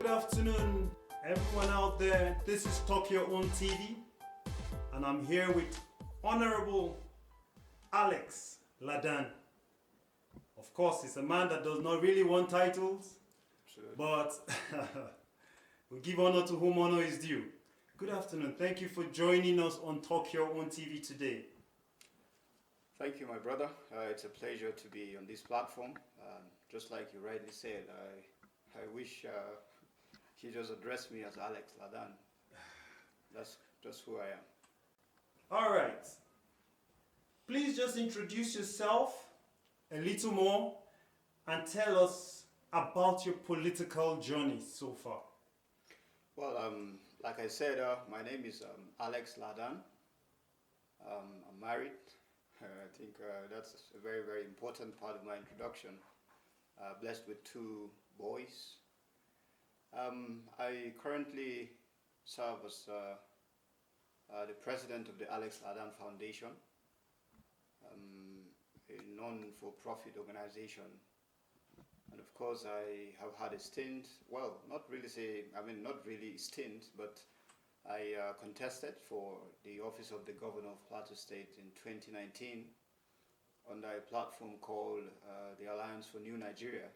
Good afternoon, everyone out there. This is Talk Your Own TV, and I'm here with Honorable Alex Ladan. Of course, he's a man that does not really want titles, but we give honor to whom honor is due. Good afternoon. Thank you for joining us on Talk Your Own TV today. Thank you, my brother. It's a pleasure to be on this platform. Just like you rightly said, I wish he just addressed me as Alex Ladan. That's just who I am. All right. Please just introduce yourself a little more and tell us about your political journey so far. Well, like I said, my name is Alex Ladan. I'm married. I think that's a very, very important part of my introduction. Blessed with 2 boys. I currently serve as the president of the Alex Ladan Foundation, a non-for-profit organization. And of course, I have had a stint, well, not really stint, but I contested for the office of the governor of Plateau State in 2019 under a platform called the Alliance for New Nigeria.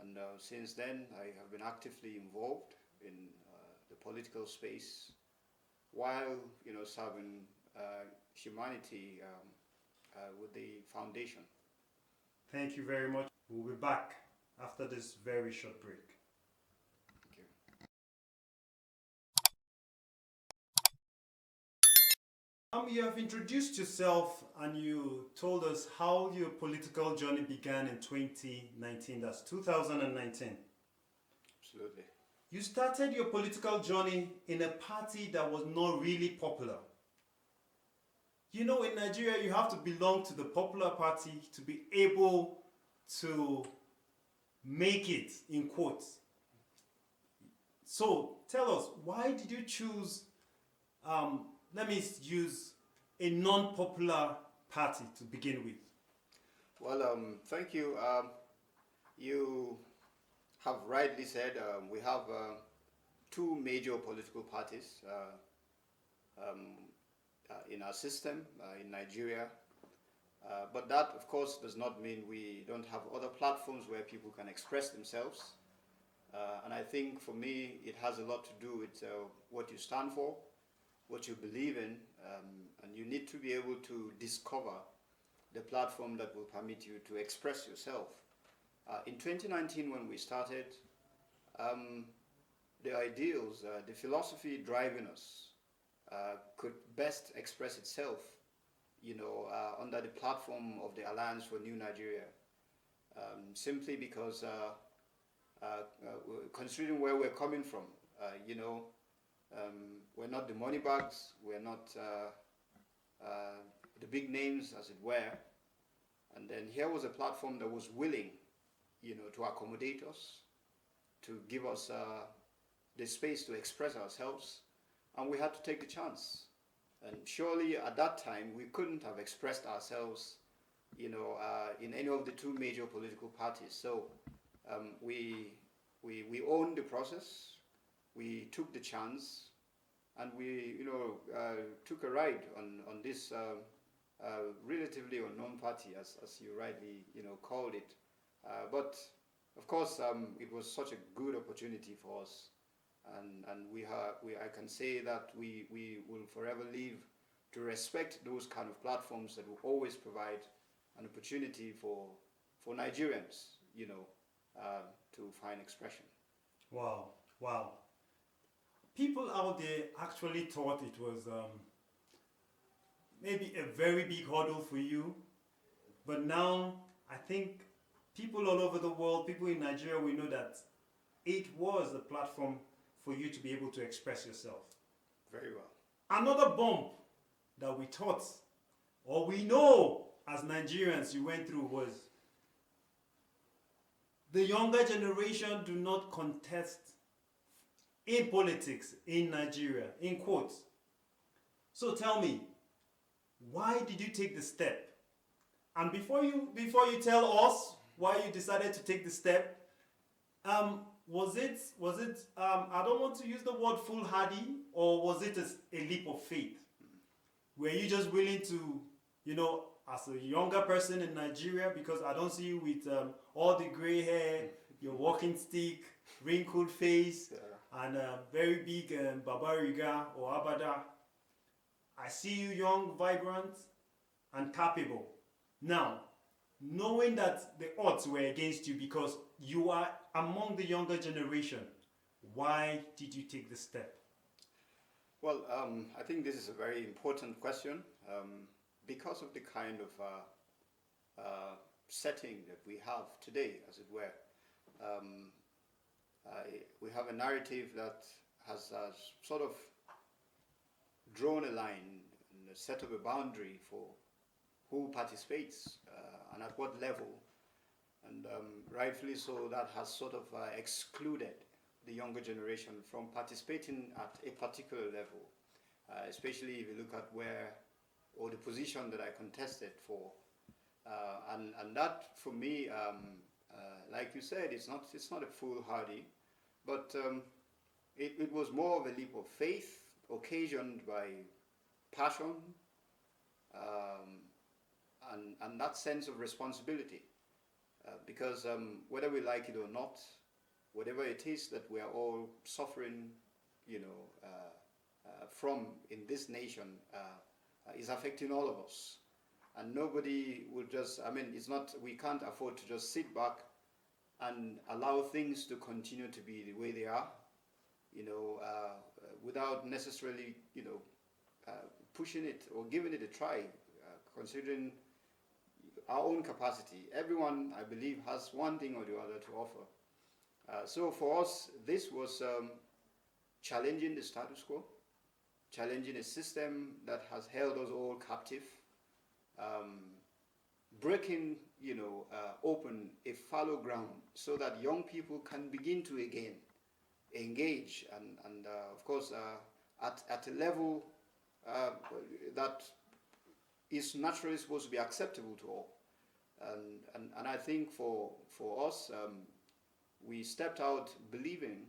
And since then, I have been actively involved in the political space while, serving humanity with the foundation. Thank you very much. We'll be back after this very short break. Thank you. You have introduced yourself and you told us how your political journey began in 2019. That's 2019. Absolutely. You started your political journey in a party that was not really popular. In Nigeria, you have to belong to the popular party to be able to make it, in quotes. So tell us, why did you choose, let me use a non-popular party to begin with? Well, thank you. You have rightly said we have 2 major political parties in our system in Nigeria. But that, of course, does not mean we don't have other platforms where people can express themselves. And I think for me, it has a lot to do with what you stand for, what you believe in, and you need to be able to discover the platform that will permit you to express yourself. In 2019, when we started, the ideals, the philosophy driving us could best express itself under the platform of the Alliance for New Nigeria, simply because considering where we're coming from, we're not the money bags, we're not the big names, as it were. And then here was a platform that was willing, to accommodate us, to give us the space to express ourselves, and we had to take the chance. And surely at that time, we couldn't have expressed ourselves, in any of the 2 major political parties. So we owned the process, we took the chance, and we, took a ride on this relatively unknown party, as you rightly, called it. But of course, it was such a good opportunity for us. And I can say that we will forever live to respect those kind of platforms that will always provide an opportunity for Nigerians, to find expression. Wow. People out there actually thought it was maybe a very big hurdle for you, but now I think people all over the world, people in Nigeria, we know that it was a platform for you to be able to express yourself. Very well. Another bump that we thought, or we know as Nigerians you went through, was the younger generation do not contest in politics in Nigeria, in quotes. So tell me, why did you take the step? And before you tell us why you decided to take the step, was it, I don't want to use the word foolhardy, or was it a leap of faith? Were you just willing to, as a younger person in Nigeria, because I don't see you with all the gray hair, your walking stick, wrinkled face, and very big babariga or abada. I see you young, vibrant, and capable. Now, knowing that the odds were against you because you are among the younger generation, why did you take the step? Well, I think this is a very important question because of the kind of setting that we have today, as it were. We have a narrative that has sort of drawn a line and set up a boundary for who participates and at what level. And rightfully so, that has sort of excluded the younger generation from participating at a particular level, especially if you look at where, or the position that I contested for. And that, for me, like you said, it's not a foolhardy, but it was more of a leap of faith occasioned by passion and that sense of responsibility. Because whether we like it or not, whatever it is that we are all suffering, from in this nation is affecting all of us. And nobody will just, we can't afford to just sit back and allow things to continue to be the way they are, without necessarily, pushing it or giving it a try, considering our own capacity. Everyone, I believe, has one thing or the other to offer. So for us, this was challenging the status quo, challenging a system that has held us all captive, breaking, open a fallow ground so that young people can begin to again engage and of course, at a level that is naturally supposed to be acceptable to all. And I think for us, we stepped out believing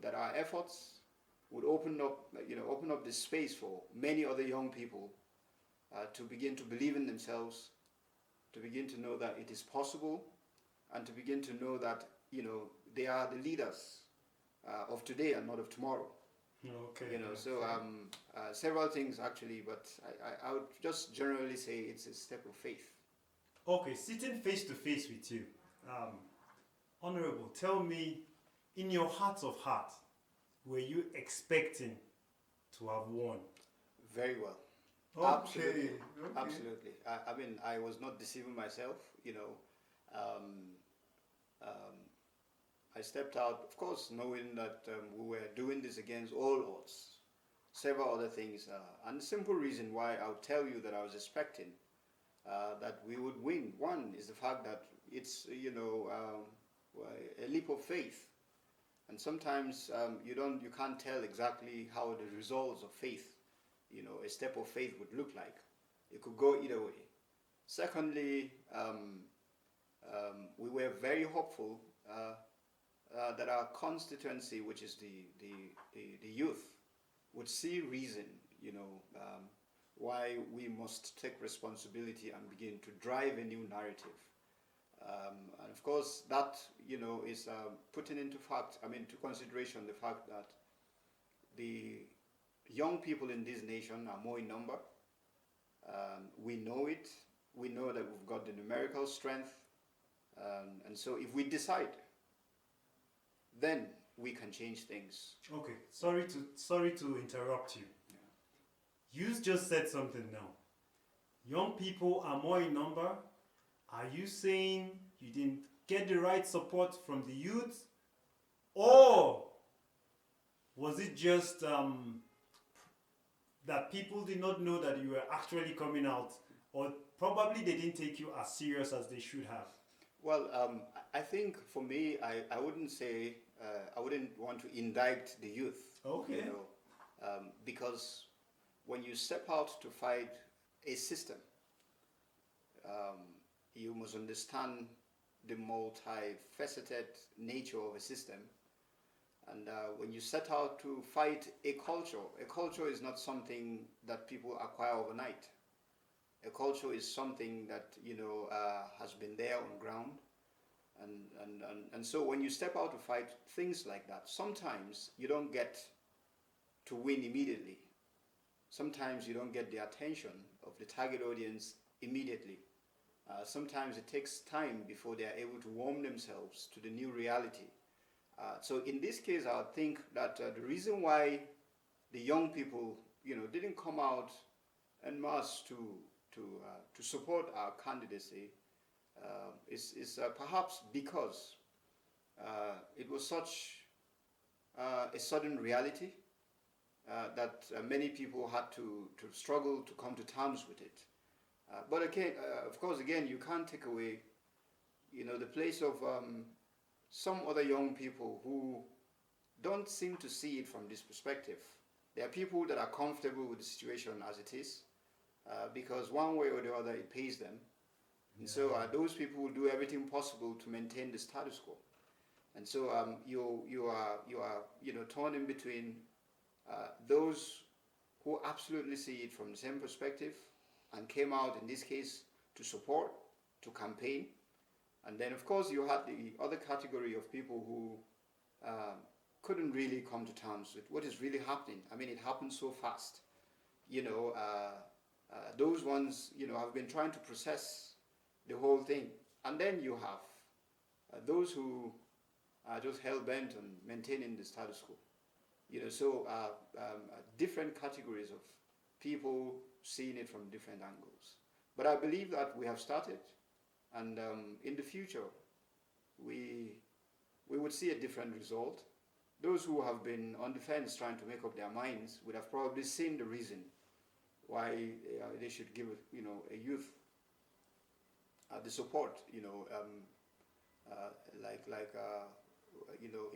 that our efforts would open up the space for many other young people to begin to believe in themselves, to begin to know that it is possible, and to begin to know that they are the leaders of today and not of tomorrow. Okay. Several things actually, but I would just generally say it's a step of faith. Okay, sitting face to face with you, Honorable, tell me, in your heart of heart, were you expecting to have won? Very well. Okay. Absolutely. I was not deceiving myself. I stepped out, of course, knowing that we were doing this against all odds. Several other things, and the simple reason why I'll tell you that I was expecting that we would win. One is the fact that it's a leap of faith, and sometimes you can't tell exactly how the results of faith, a step of faith would look like. It could go either way. Secondly, we were very hopeful that our constituency, which is the youth, would see reason, why we must take responsibility and begin to drive a new narrative. And of course, that is putting into consideration the fact that the young people in this nation are more in number. We know it. We know that we've got the numerical strength, and so if we decide, then we can change things. Okay, sorry to interrupt you. Yeah. You just said something now. Young people are more in number. Are you saying you didn't get the right support from the youth? Or was it just that people did not know that you were actually coming out? Or probably they didn't take you as serious as they should have? Well, I think for me, I wouldn't say, I wouldn't want to indict the youth. Okay. Because when you step out to fight a system, you must understand the multifaceted nature of a system And when you set out to fight a culture is not something that people acquire overnight. A culture is something that has been there on ground, and so when you step out to fight things like that, sometimes you don't get to win immediately. Sometimes you don't get the attention of the target audience immediately. Sometimes it takes time before they are able to warm themselves to the new reality. So in this case, I would think that the reason why the young people, didn't come out en masse to support our candidacy is perhaps because it was such a sudden reality that many people had to struggle to come to terms with it. But again, of course, again, you can't take away, the place of some other young people who don't seem to see it from this perspective. There are people that are comfortable with the situation as it is, because one way or the other it pays them. And so those people will do everything possible to maintain the status quo. And so you are torn in between those who absolutely see it from the same perspective and came out in this case to support, to campaign. And then of course you had the other category of people who couldn't really come to terms with what is really happening. I mean, it happened so fast. Those ones, have been trying to process the whole thing. And then you have those who are just hell-bent on maintaining the status quo. Different categories of people seeing it from different angles. But I believe that we have started, and in the future, we would see a different result. Those who have been on the fence trying to make up their minds would have probably seen the reason why they should give a youth the support, in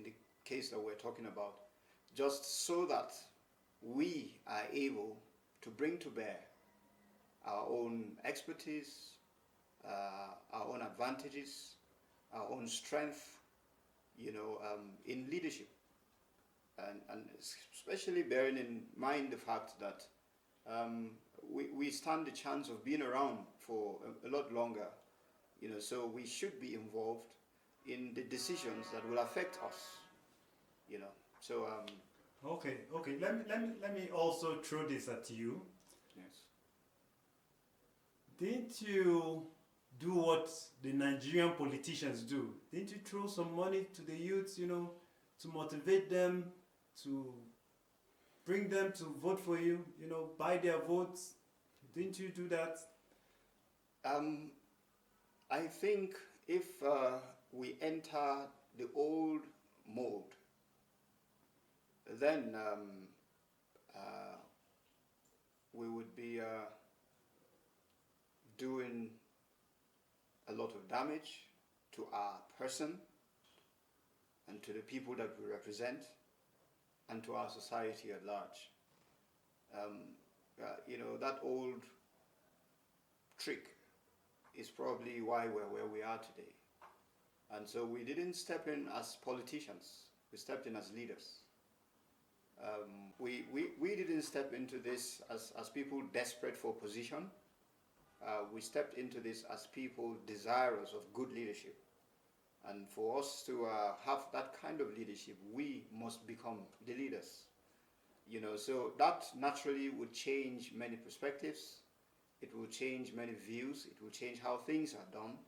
the case that we're talking about, just so that we are able to bring to bear our own expertise, our own advantages, our own strength, in leadership. And especially bearing in mind the fact that we stand the chance of being around for a lot longer, so we should be involved in the decisions that will affect us, so Okay. Let me also throw this at you. yes. Didn't you do what the Nigerian politicians do? Didn't you throw some money to the youths, to motivate them, to bring them to vote for you, buy their votes? Didn't you do that? I think if we enter the old mode, then we would be doing a lot of damage to our person and to the people that we represent and to our society at large. That old trick is probably why we're where we are today. And so we didn't step in as politicians, we stepped in as leaders. We didn't step into this as people desperate for position. We stepped into this as people desirous of good leadership. And for us to have that kind of leadership, we must become the leaders. So that naturally would change many perspectives. It will change many views. It will change how things are done.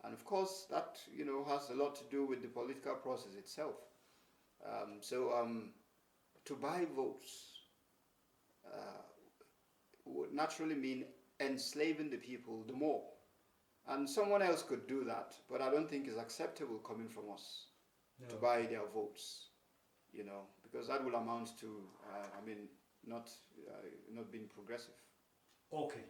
And of course, that, has a lot to do with the political process itself. To buy votes would naturally mean enslaving the people the more. And someone else could do that, but I don't think it's acceptable coming from us to buy their votes, because that will amount to, not being progressive. Okay.